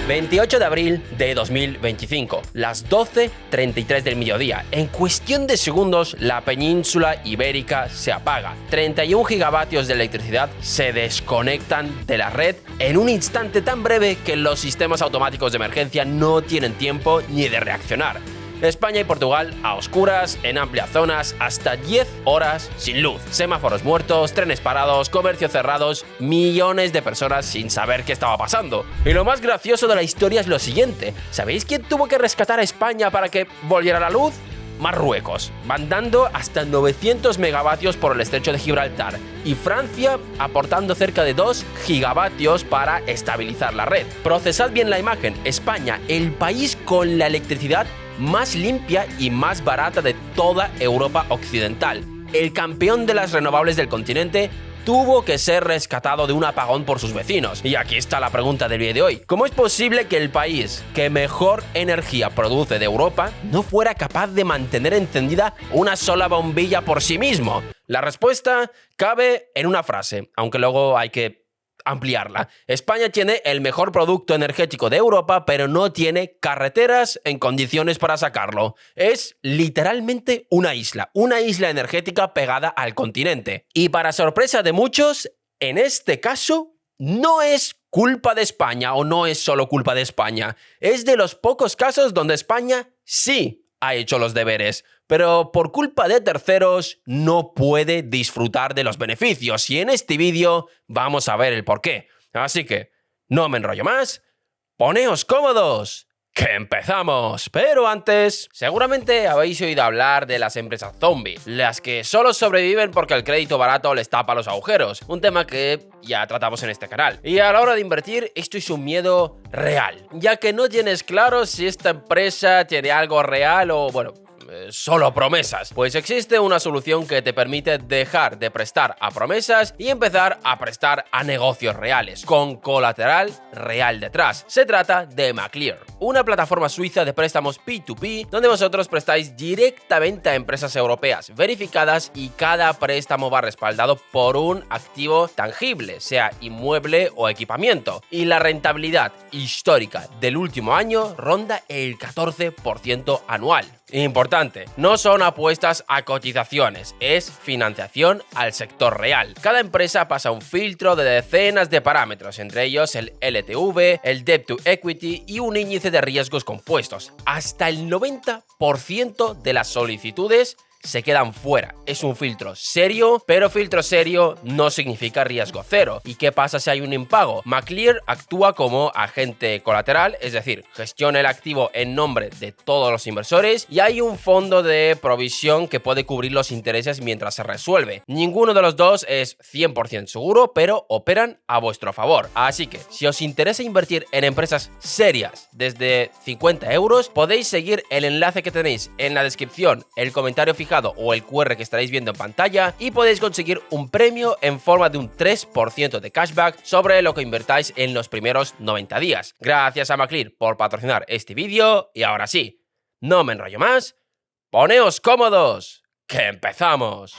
28 de abril de 2025, las 12:33 del mediodía. En cuestión de segundos, la península ibérica se apaga. 31 gigavatios de electricidad se desconectan de la red en un instante tan breve que los sistemas automáticos de emergencia no tienen tiempo ni de reaccionar. España y Portugal a oscuras, en amplias zonas, hasta 10 horas sin luz. Semáforos muertos, trenes parados, comercios cerrados, millones de personas sin saber qué estaba pasando. Y lo más gracioso de la historia es lo siguiente. ¿Sabéis quién tuvo que rescatar a España para que volviera la luz? Marruecos, mandando hasta 900 megavatios por el estrecho de Gibraltar, y Francia aportando cerca de 2 gigavatios para estabilizar la red. Procesad bien la imagen. España, el país con la electricidad más limpia y más barata de toda Europa occidental. El campeón de las renovables del continente tuvo que ser rescatado de un apagón por sus vecinos. Y aquí está la pregunta del vídeo de hoy. ¿Cómo es posible que el país que mejor energía produce de Europa no fuera capaz de mantener encendida una sola bombilla por sí mismo? La respuesta cabe en una frase, aunque luego hay que ampliarla. España tiene el mejor producto energético de Europa, pero no tiene carreteras en condiciones para sacarlo. Es literalmente una isla energética pegada al continente. Y para sorpresa de muchos, en este caso, no es culpa de España, o no es solo culpa de España. Es de los pocos casos donde España sí ha hecho los deberes, pero por culpa de terceros no puede disfrutar de los beneficios, y en este vídeo vamos a ver el porqué. Así que, no me enrollo más, poneos cómodos, ¡que empezamos! Pero antes, seguramente habéis oído hablar de las empresas zombie, las que solo sobreviven porque el crédito barato les tapa los agujeros, un tema que ya tratamos en este canal. Y a la hora de invertir, esto es un miedo real, ya que no tienes claro si esta empresa tiene algo real o, bueno, solo promesas. Pues existe una solución que te permite dejar de prestar a promesas y empezar a prestar a negocios reales, con colateral real detrás. Se trata de Maclear, una plataforma suiza de préstamos P2P donde vosotros prestáis directamente a empresas europeas verificadas, y cada préstamo va respaldado por un activo tangible, sea inmueble o equipamiento. Y la rentabilidad histórica del último año ronda el 14% anual. Importante, no son apuestas a cotizaciones, es financiación al sector real. Cada empresa pasa un filtro de decenas de parámetros, entre ellos el LTV, el Debt to Equity y un índice de riesgos compuestos. Hasta el 90% de las solicitudes se quedan fuera. Es un filtro serio, pero filtro serio no significa riesgo cero. ¿Y qué pasa si hay un impago? Maclear actúa como agente colateral, es decir, gestiona el activo en nombre de todos los inversores, y hay un fondo de provisión que puede cubrir los intereses mientras se resuelve. Ninguno de los dos es 100% seguro, pero operan a vuestro favor. Así que, si os interesa invertir en empresas serias desde 50 euros, podéis seguir el enlace que tenéis en la descripción, el comentario fijado o el QR que estaréis viendo en pantalla, y podéis conseguir un premio en forma de un 3% de cashback sobre lo que invertáis en los primeros 90 días. Gracias a Maclear por patrocinar este vídeo, y ahora sí, no me enrollo más, poneos cómodos, que empezamos.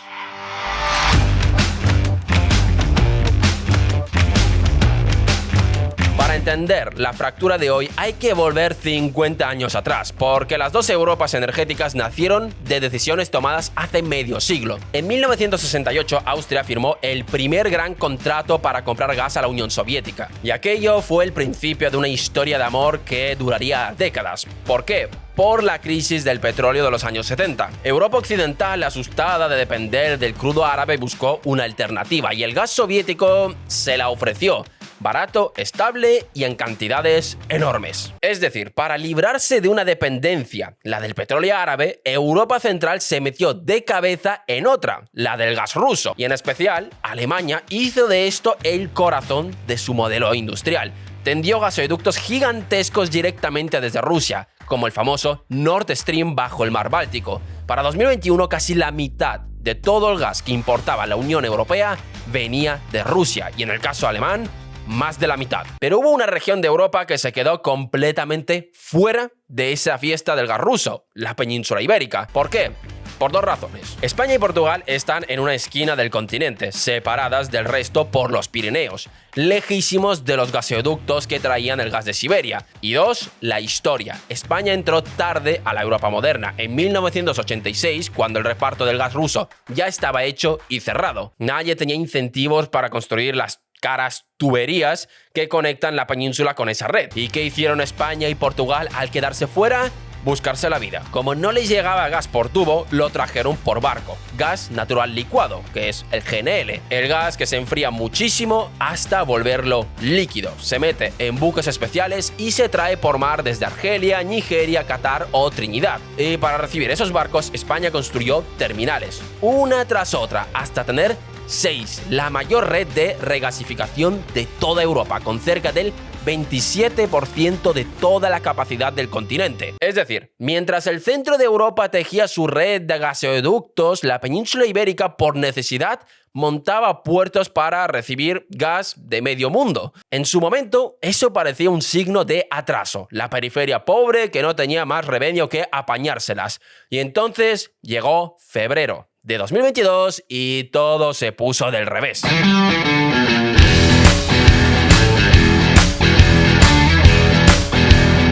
Para entender la fractura de hoy hay que volver 50 años atrás, porque las dos Europas energéticas nacieron de decisiones tomadas hace medio siglo. En 1968, Austria firmó el primer gran contrato para comprar gas a la Unión Soviética, y aquello fue el principio de una historia de amor que duraría décadas. ¿Por qué? Por la crisis del petróleo de los años 70. Europa occidental, asustada de depender del crudo árabe, buscó una alternativa, y el gas soviético se la ofreció. Barato, estable y en cantidades enormes. Es decir, para librarse de una dependencia, la del petróleo árabe, Europa Central se metió de cabeza en otra, la del gas ruso. Y en especial, Alemania hizo de esto el corazón de su modelo industrial. Tendió gasoductos gigantescos directamente desde Rusia, como el famoso Nord Stream bajo el mar Báltico. Para 2021, casi la mitad de todo el gas que importaba la Unión Europea venía de Rusia, y en el caso alemán, más de la mitad. Pero hubo una región de Europa que se quedó completamente fuera de esa fiesta del gas ruso, la península ibérica. ¿Por qué? por dos razones. España y Portugal están en una esquina del continente, separadas del resto por los Pirineos, lejísimos de los gasoductos que traían el gas de Siberia. Y dos, la historia. España entró tarde a la Europa moderna, en 1986, cuando el reparto del gas ruso ya estaba hecho y cerrado. Nadie tenía incentivos para construir las caras tuberías que conectan la península con esa red. ¿Y qué hicieron España y Portugal al quedarse fuera? Buscarse la vida. Como no les llegaba gas por tubo, lo trajeron por barco. Gas natural licuado, que es el GNL. El gas que se enfría muchísimo hasta volverlo líquido. Se mete en buques especiales y se trae por mar desde Argelia, Nigeria, Qatar o Trinidad. Y para recibir esos barcos, España construyó terminales, una tras otra, hasta tener 6, la mayor red de regasificación de toda Europa, con cerca del 27% de toda la capacidad del continente. Es decir, mientras el centro de Europa tejía su red de gasoductos, la península ibérica, por necesidad, montaba puertos para recibir gas de medio mundo. En su momento, eso parecía un signo de atraso, la periferia pobre que no tenía más remedio que apañárselas. Y entonces llegó febrero de 2022 y todo se puso del revés.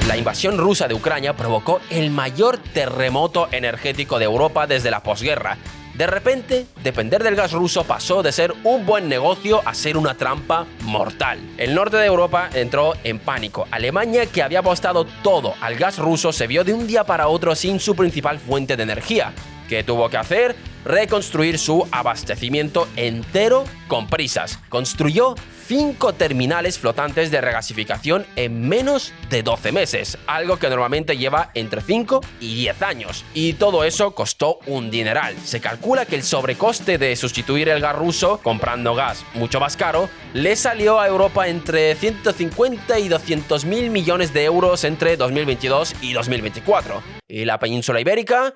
La invasión rusa de Ucrania provocó el mayor terremoto energético de Europa desde la posguerra. De repente, depender del gas ruso pasó de ser un buen negocio a ser una trampa mortal. El norte de Europa entró en pánico. Alemania, que había apostado todo al gas ruso, se vio de un día para otro sin su principal fuente de energía. ¿Qué tuvo que hacer? Reconstruir su abastecimiento entero con prisas. Construyó 5 terminales flotantes de regasificación en menos de 12 meses, algo que normalmente lleva entre 5 y 10 años. Y todo eso costó un dineral. Se calcula que el sobrecoste de sustituir el gas ruso, comprando gas mucho más caro, le salió a Europa entre 150 y 200.000 millones de euros entre 2022 y 2024. Y la península ibérica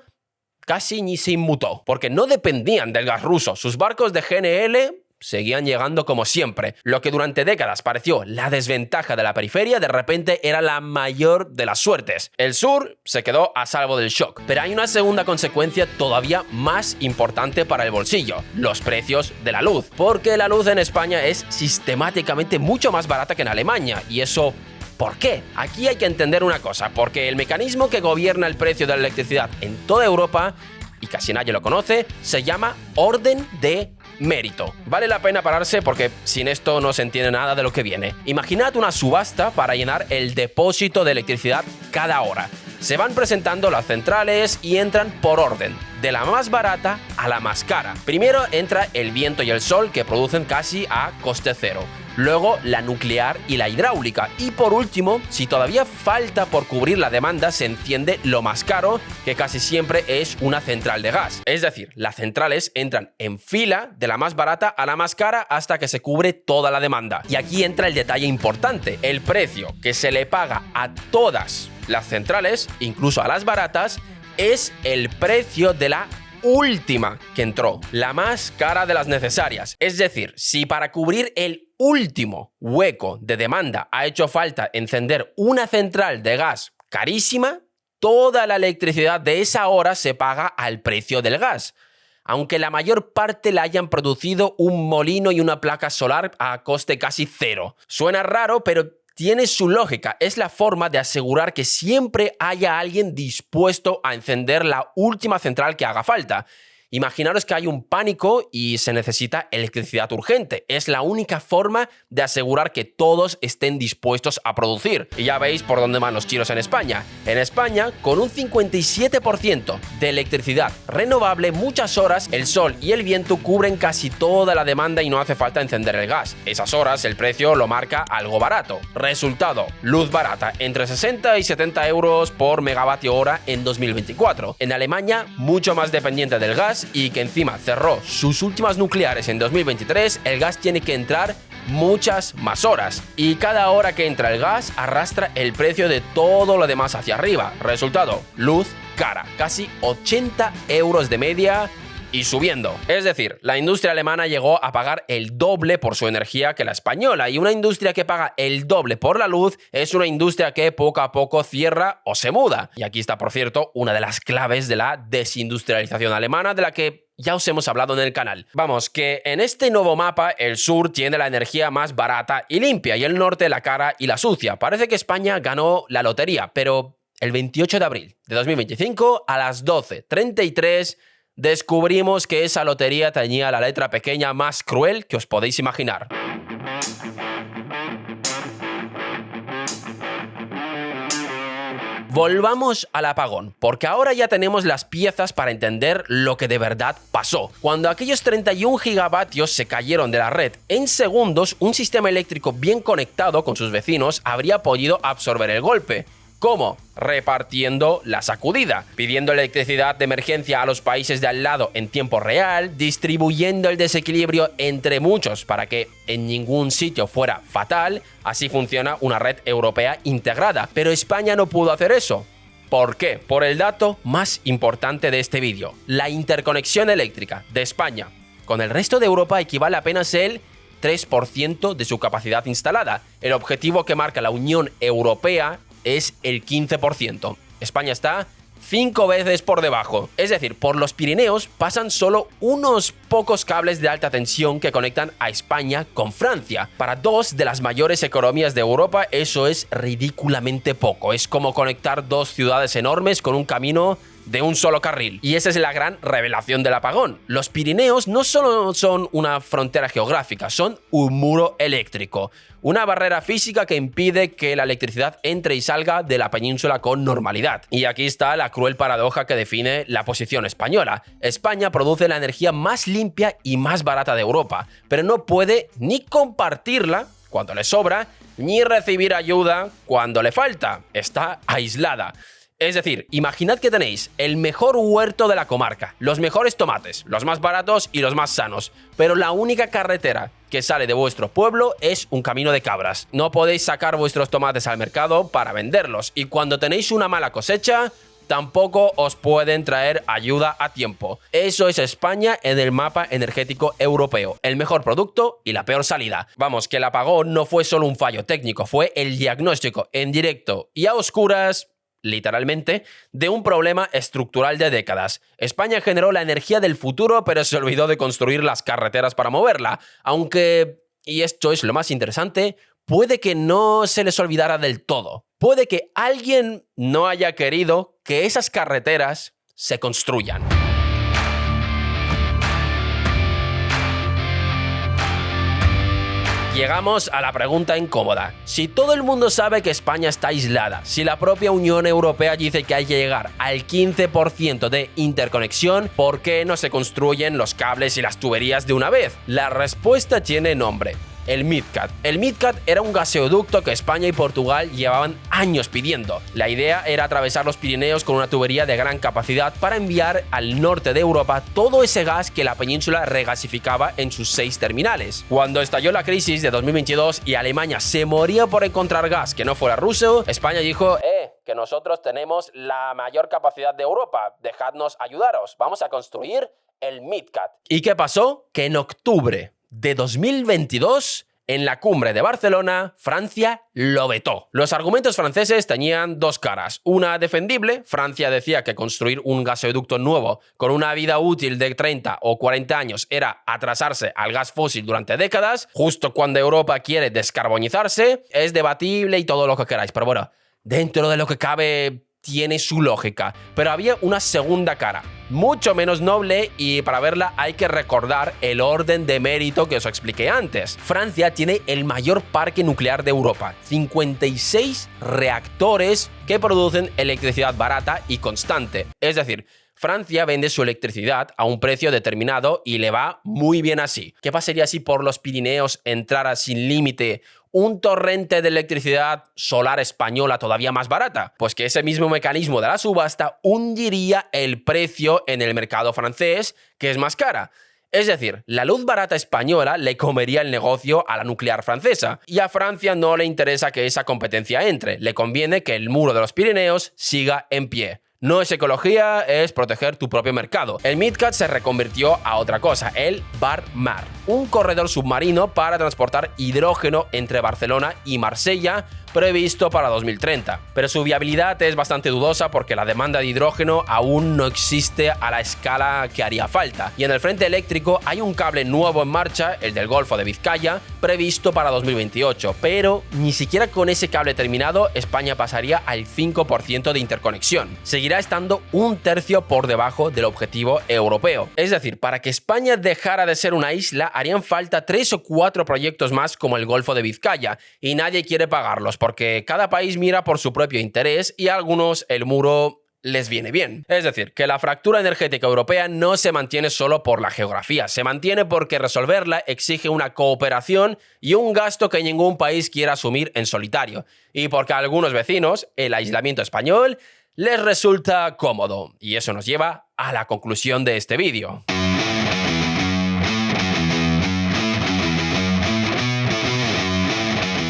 casi ni se inmutó, porque no dependían del gas ruso. Sus barcos de GNL seguían llegando como siempre. Lo que durante décadas pareció la desventaja de la periferia, de repente era la mayor de las suertes. El sur se quedó a salvo del shock. Pero hay una segunda consecuencia todavía más importante para el bolsillo: los precios de la luz. Porque la luz en España es sistemáticamente mucho más barata que en Alemania. Y eso, ¿por qué? Aquí hay que entender una cosa, porque el mecanismo que gobierna el precio de la electricidad en toda Europa, y casi nadie lo conoce, se llama orden de mérito. Vale la pena pararse porque sin esto no se entiende nada de lo que viene. Imaginad una subasta para llenar el depósito de electricidad cada hora. Se van presentando las centrales y entran por orden, de la más barata a la más cara. Primero entra el viento y el sol, que producen casi a coste cero. Luego la nuclear y la hidráulica. Y por último, si todavía falta por cubrir la demanda, se enciende lo más caro, que casi siempre es una central de gas. Es decir, las centrales entran en fila de la más barata a la más cara hasta que se cubre toda la demanda. Y aquí entra el detalle importante: el precio que se le paga a todas las centrales, incluso a las baratas, es el precio de la última que entró, la más cara de las necesarias. Es decir, si para cubrir el último hueco de demanda ha hecho falta encender una central de gas carísima, toda la electricidad de esa hora se paga al precio del gas, aunque la mayor parte la hayan producido un molino y una placa solar a coste casi cero. Suena raro, pero tiene su lógica. Es la forma de asegurar que siempre haya alguien dispuesto a encender la última central que haga falta. Imaginaros que hay un pánico y se necesita electricidad urgente. Es la única forma de asegurar que todos estén dispuestos a producir. Y ya veis por dónde van los tiros en España. En España, con un 57% de electricidad renovable, muchas horas el sol y el viento cubren casi toda la demanda y no hace falta encender el gas. Esas horas el precio lo marca algo barato. Resultado: luz barata, entre 60 y 70 euros por megavatio hora en 2024. En Alemania, mucho más dependiente del gas, y que encima cerró sus últimas nucleares en 2023, el gas tiene que entrar muchas más horas. Y cada hora que entra el gas arrastra el precio de todo lo demás hacia arriba. Resultado: luz cara, casi 80 euros de media y subiendo. Es decir, la industria alemana llegó a pagar el doble por su energía que la española, y una industria que paga el doble por la luz es una industria que poco a poco cierra o se muda. Y aquí está, por cierto, una de las claves de la desindustrialización alemana, de la que ya os hemos hablado en el canal. Vamos, que en este nuevo mapa el sur tiene la energía más barata y limpia, y el norte la cara y la sucia. Parece que España ganó la lotería, pero el 28 de abril de 2025 a las 12:33 descubrimos que esa lotería tenía la letra pequeña más cruel que os podéis imaginar. Volvamos al apagón, porque ahora ya tenemos las piezas para entender lo que de verdad pasó. Cuando aquellos 31 gigavatios se cayeron de la red en segundos, un sistema eléctrico bien conectado con sus vecinos habría podido absorber el golpe. ¿Cómo? Repartiendo la sacudida, pidiendo electricidad de emergencia a los países de al lado en tiempo real, distribuyendo el desequilibrio entre muchos para que en ningún sitio fuera fatal. Así funciona una red europea integrada. Pero España no pudo hacer eso. ¿Por qué? Por el dato más importante de este vídeo. La interconexión eléctrica de España con el resto de Europa equivale a apenas el 3% de su capacidad instalada. El objetivo que marca la Unión Europea es el 15%. España está 5 veces por debajo. Es decir, por los Pirineos pasan solo unos pocos cables de alta tensión que conectan a España con Francia. Para dos de las mayores economías de Europa, eso es ridículamente poco. Es como conectar dos ciudades enormes con un camino de un solo carril. Y esa es la gran revelación del apagón. Los Pirineos no solo son una frontera geográfica, son un muro eléctrico. Una barrera física que impide que la electricidad entre y salga de la península con normalidad. Y aquí está la cruel paradoja que define la posición española. España produce la energía más limpia y más barata de Europa, pero no puede ni compartirla cuando le sobra, ni recibir ayuda cuando le falta. Está aislada. Es decir, imaginad que tenéis el mejor huerto de la comarca, los mejores tomates, los más baratos y los más sanos, pero la única carretera que sale de vuestro pueblo es un camino de cabras. No podéis sacar vuestros tomates al mercado para venderlos, y cuando tenéis una mala cosecha, tampoco os pueden traer ayuda a tiempo. Eso es España en el mapa energético europeo. El mejor producto y la peor salida. Vamos, que el apagón no fue solo un fallo técnico, fue el diagnóstico en directo y a oscuras, literalmente, de un problema estructural de décadas. España generó la energía del futuro, pero se olvidó de construir las carreteras para moverla. Aunque, y esto es lo más interesante, puede que no se les olvidara del todo. Puede que alguien no haya querido que esas carreteras se construyan. Llegamos a la pregunta incómoda. Si todo el mundo sabe que España está aislada, si la propia Unión Europea dice que hay que llegar al 15% de interconexión, ¿por qué no se construyen los cables y las tuberías de una vez? La respuesta tiene nombre: el MidCat. El MidCat era un gaseoducto que España y Portugal llevaban años pidiendo. La idea era atravesar los Pirineos con una tubería de gran capacidad para enviar al norte de Europa todo ese gas que la península regasificaba en sus 6 terminales. Cuando estalló la crisis de 2022 y Alemania se moría por encontrar gas que no fuera ruso, España dijo: que nosotros tenemos la mayor capacidad de Europa, dejadnos ayudaros, vamos a construir el MidCat. ¿Y qué pasó? Que en octubre de 2022, en la cumbre de Barcelona, Francia lo vetó. Los argumentos franceses tenían dos caras. Una defendible: Francia decía que construir un gasoducto nuevo con una vida útil de 30 o 40 años era atrasarse al gas fósil durante décadas, justo cuando Europa quiere descarbonizarse. Es debatible y todo lo que queráis, pero bueno, dentro de lo que cabe tiene su lógica. Pero había una segunda cara, mucho menos noble, y para verla hay que recordar el orden de mérito que os expliqué antes. Francia tiene el mayor parque nuclear de Europa, 56 reactores que producen electricidad barata y constante. Es decir, Francia vende su electricidad a un precio determinado y le va muy bien así. ¿Qué pasaría si por los Pirineos entrara sin límite un torrente de electricidad solar española todavía más barata? Pues que ese mismo mecanismo de la subasta hundiría el precio en el mercado francés, que es más cara. Es decir, la luz barata española le comería el negocio a la nuclear francesa, y a Francia no le interesa que esa competencia entre, le conviene que el muro de los Pirineos siga en pie. No es ecología, es proteger tu propio mercado. El MidCat se reconvirtió a otra cosa, el Barmar, un corredor submarino para transportar hidrógeno entre Barcelona y Marsella, previsto para 2030. Pero su viabilidad es bastante dudosa porque la demanda de hidrógeno aún no existe a la escala que haría falta. Y en el frente eléctrico hay un cable nuevo en marcha, el del Golfo de Vizcaya, previsto para 2028. Pero ni siquiera con ese cable terminado, España pasaría al 5% de interconexión. Seguirá estando un tercio por debajo del objetivo europeo. Es decir, para que España dejara de ser una isla, harían falta 3 o 4 proyectos más como el Golfo de Vizcaya, y nadie quiere pagarlos porque cada país mira por su propio interés y a algunos el muro les viene bien. Es decir, que la fractura energética europea no se mantiene solo por la geografía, se mantiene porque resolverla exige una cooperación y un gasto que ningún país quiera asumir en solitario, y porque a algunos vecinos el aislamiento español les resulta cómodo. Y eso nos lleva a la conclusión de este vídeo.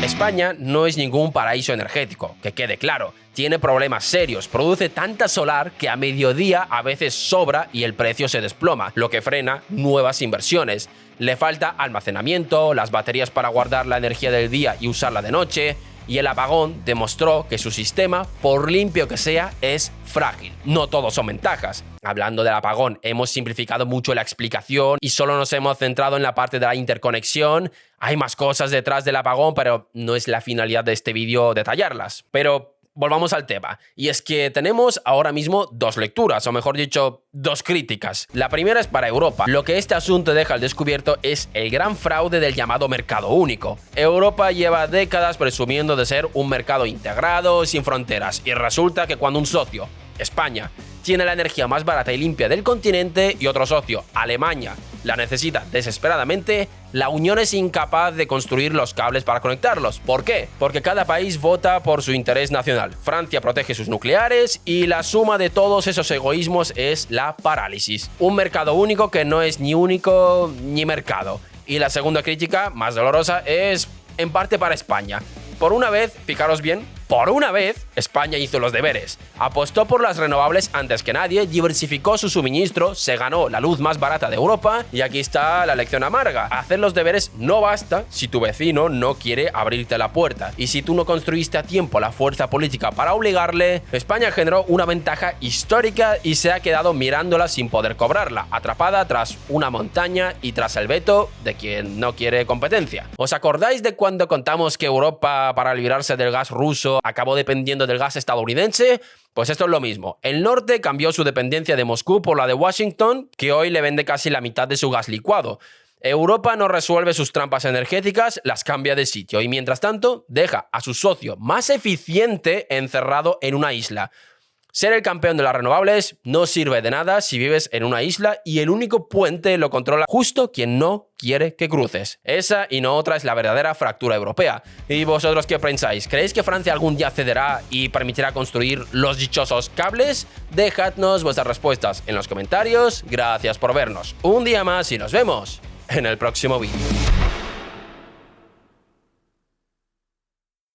España no es ningún paraíso energético, que quede claro. Tiene problemas serios, produce tanta solar que a mediodía a veces sobra y el precio se desploma, lo que frena nuevas inversiones. Le falta almacenamiento, las baterías para guardar la energía del día y usarla de noche, y el apagón demostró que su sistema, por limpio que sea, es frágil. No todo son ventajas. Hablando del apagón, hemos simplificado mucho la explicación y solo nos hemos centrado en la parte de la interconexión. Hay más cosas detrás del apagón, pero no es la finalidad de este vídeo detallarlas. Pero volvamos al tema, y es que tenemos ahora mismo dos lecturas, o mejor dicho, dos críticas. La primera es para Europa. Lo que este asunto deja al descubierto es el gran fraude del llamado mercado único. Europa lleva décadas presumiendo de ser un mercado integrado, sin fronteras, y resulta que cuando un socio, España, tiene la energía más barata y limpia del continente y otro socio, Alemania, la necesita desesperadamente, la Unión es incapaz de construir los cables para conectarlos. ¿Por qué? Porque cada país vota por su interés nacional. Francia protege sus nucleares y la suma de todos esos egoísmos es la parálisis. Un mercado único que no es ni único ni mercado. Y la segunda crítica, más dolorosa, es en parte para España. Por una vez, fijaros bien, por una vez, España hizo los deberes. Apostó por las renovables antes que nadie, diversificó su suministro, se ganó la luz más barata de Europa y aquí está la lección amarga. Hacer los deberes no basta si tu vecino no quiere abrirte la puerta. Y si tú no construiste a tiempo la fuerza política para obligarle, España generó una ventaja histórica y se ha quedado mirándola sin poder cobrarla, atrapada tras una montaña y tras el veto de quien no quiere competencia. ¿Os acordáis de cuando contamos que Europa, para librarse del gas ruso, acabó dependiendo del gas estadounidense? Pues esto es lo mismo. El norte cambió su dependencia de Moscú por la de Washington, que hoy le vende casi la mitad de su gas licuado. Europa no resuelve sus trampas energéticas, las cambia de sitio y mientras tanto deja a su socio más eficiente encerrado en una isla. Ser el campeón de las renovables no sirve de nada si vives en una isla y el único puente lo controla justo quien no quiere que cruces. Esa y no otra es la verdadera fractura europea. ¿Y vosotros qué pensáis? ¿Creéis que Francia algún día cederá y permitirá construir los dichosos cables? Dejadnos vuestras respuestas en los comentarios. Gracias por vernos un día más y nos vemos en el próximo vídeo.